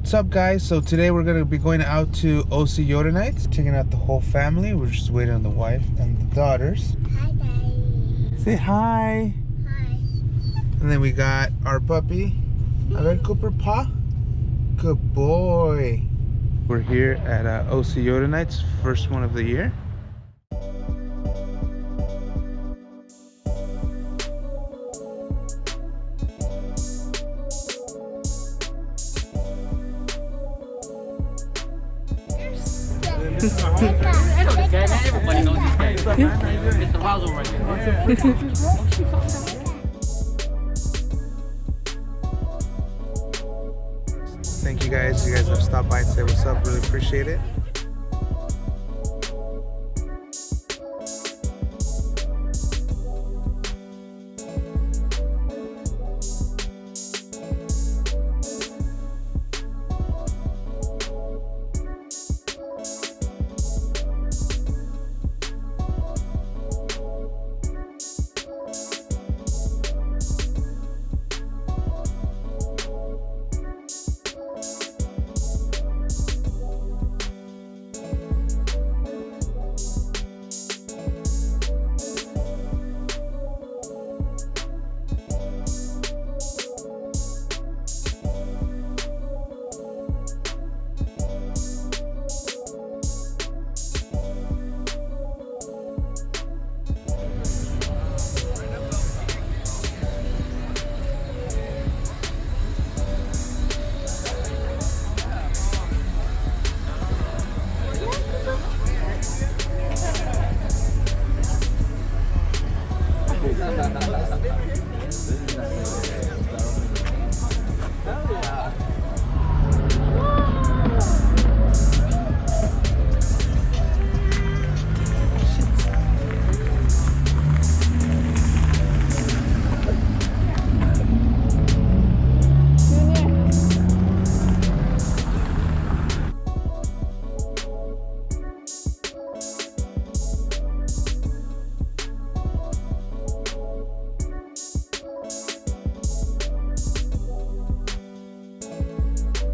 What's up, guys? So today we're gonna be going out to OC Yota Nights, checking out the whole family. We're just waiting on the wife and the daughters. Hi, guys. Say hi. Hi. And then we got our puppy. A ver, Cooper Pa. Good boy. We're here at OC Yota Nights, first one of the year. I know this guy. Everybody knows this guy. Mr. Razzle right there. Thank you guys. You guys have stopped by and said what's up. Really appreciate it.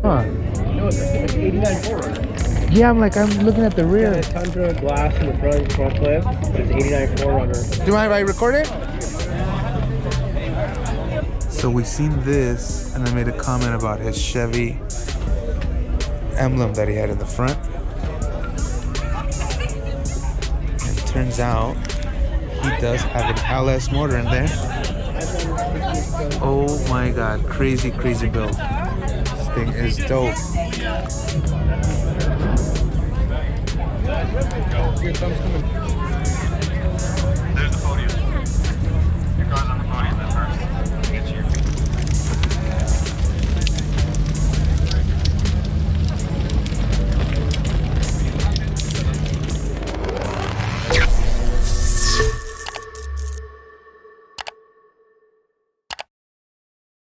Huh. No, it's like 89 4Runner. Yeah, I'm looking at the rear. Yeah, Tundra glass in the front clip, but it's 89 4Runner. Do you mind if I record it? So we seen this, and I made a comment about his Chevy emblem that he had in the front. And it turns out he does have an LS motor in there. Oh my god, crazy build. This thing is dope. Here comes coming.